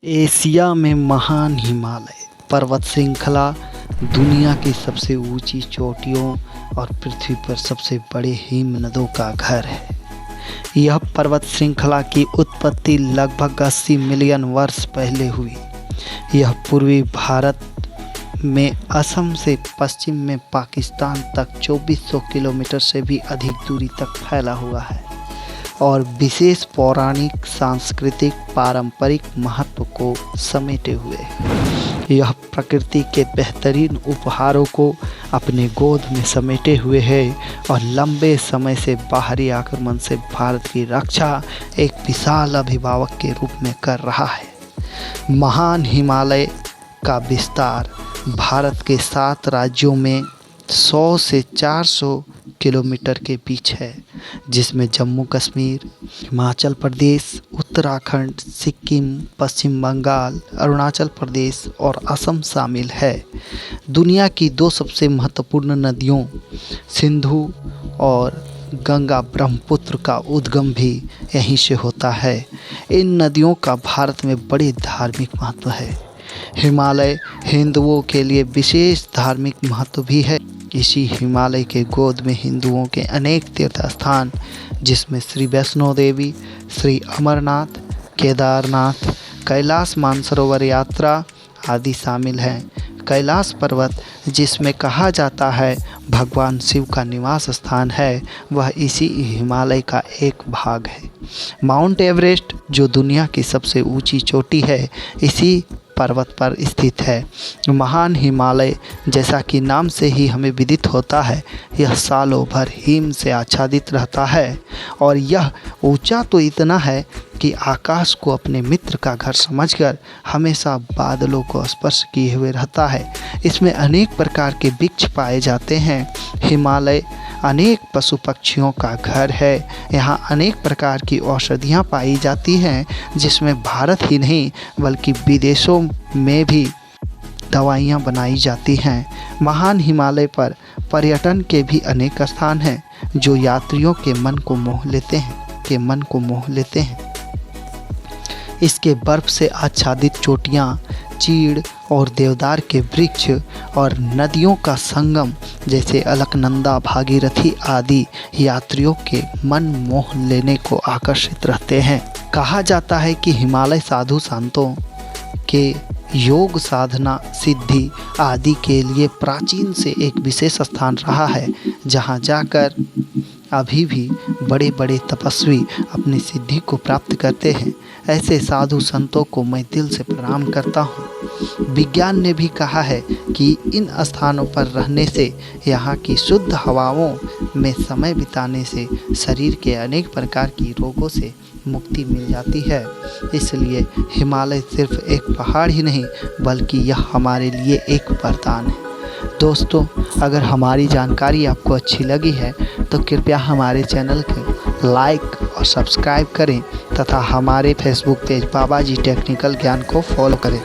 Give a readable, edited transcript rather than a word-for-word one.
Asia में महान हिमालय पर्वत श्रृंखला दुनिया की सबसे ऊंची चोटियों और पृथ्वी पर सबसे बड़े हिमनदों का घर है। यह पर्वत श्रृंखला की उत्पत्ति लगभग 80 मिलियन वर्ष पहले हुई। यह पूर्वी भारत में असम से पश्चिम में पाकिस्तान तक 2400 किलोमीटर से भी अधिक दूरी तक फैला हुआ है और विशेष पौराणिक, सांस्कृतिक, पारंपरिक महत्व को समेटे हुए है। यह प्रकृति के बेहतरीन उपहारों को अपने गोद में समेटे हुए है और लंबे समय से बाहरी आक्रमण से भारत की रक्षा एक विशाल अभिभावक के रूप में कर रहा है। महान हिमालय का विस्तार भारत के 7 राज्यों में 100 से 400 किलोमीटर के बीच है, जिसमें जम्मू कश्मीर, हिमाचल प्रदेश, उत्तराखंड, सिक्किम, पश्चिम बंगाल, अरुणाचल प्रदेश और असम शामिल है। दुनिया की 2 सबसे महत्वपूर्ण नदियों सिंधु और गंगा ब्रह्मपुत्र का उद्गम भी यहीं से होता है। इन नदियों का भारत में बड़े धार्मिक महत्व है। हिमालय हिंदुओं के लिए विशेष धार्मिक महत्व भी है। इसी हिमालय के गोद में हिंदुओं के अनेक तीर्थ स्थान, जिसमें श्री वैष्णो देवी, श्री अमरनाथ, केदारनाथ, कैलाश मानसरोवर यात्रा आदि शामिल हैं। कैलाश पर्वत, जिसमें कहा जाता है भगवान शिव का निवास स्थान है, वह इसी हिमालय का एक भाग है। माउंट एवरेस्ट, जो दुनिया की सबसे ऊंची चोटी है, इसी पर्वत पर स्थित है। महान हिमालय, जैसा कि नाम से ही हमें विदित होता है, यह सालों भर हिम से आच्छादित रहता है और यह ऊंचा तो इतना है कि आकाश को अपने मित्र का घर समझकर हमेशा बादलों को स्पर्श किए हुए रहता है। इसमें अनेक प्रकार के वृक्ष पाए जाते हैं। हिमालय अनेक पशु पक्षियों का घर है। यहाँ अनेक प्रकार की औषधियाँ पाई जाती हैं, जिसमें भारत ही नहीं बल्कि विदेशों में भी दवाइयाँ बनाई जाती हैं। महान हिमालय पर पर्यटन के भी अनेक स्थान हैं, जो यात्रियों के मन को मोह लेते हैं। इसके बर्फ से आच्छादित चोटियाँ, चीड़ और देवदार के वृक्ष और नदियों का संगम जैसे अलकनंदा, भागीरथी आदि यात्रियों के मन मोह लेने को आकर्षित रहते हैं। कहा जाता है कि हिमालय साधु संतों के योग, साधना, सिद्धि आदि के लिए प्राचीन से एक विशेष स्थान रहा है, जहां जाकर अभी भी बड़े बड़े तपस्वी अपनी सिद्धि को प्राप्त करते हैं। ऐसे साधु संतों को मैं दिल से प्रणाम करता हूँ। विज्ञान ने भी कहा है कि इन स्थानों पर रहने से, यहाँ की शुद्ध हवाओं में समय बिताने से शरीर के अनेक प्रकार की रोगों से मुक्ति मिल जाती है। इसलिए हिमालय सिर्फ एक पहाड़ ही नहीं, बल्कि यह हमारे लिए एक वरदान है। दोस्तों, अगर हमारी जानकारी आपको अच्छी लगी है तो कृपया हमारे चैनल को लाइक और सब्सक्राइब करें तथा हमारे फेसबुक पेज बाबाजी टेक्निकल ज्ञान को फॉलो करें।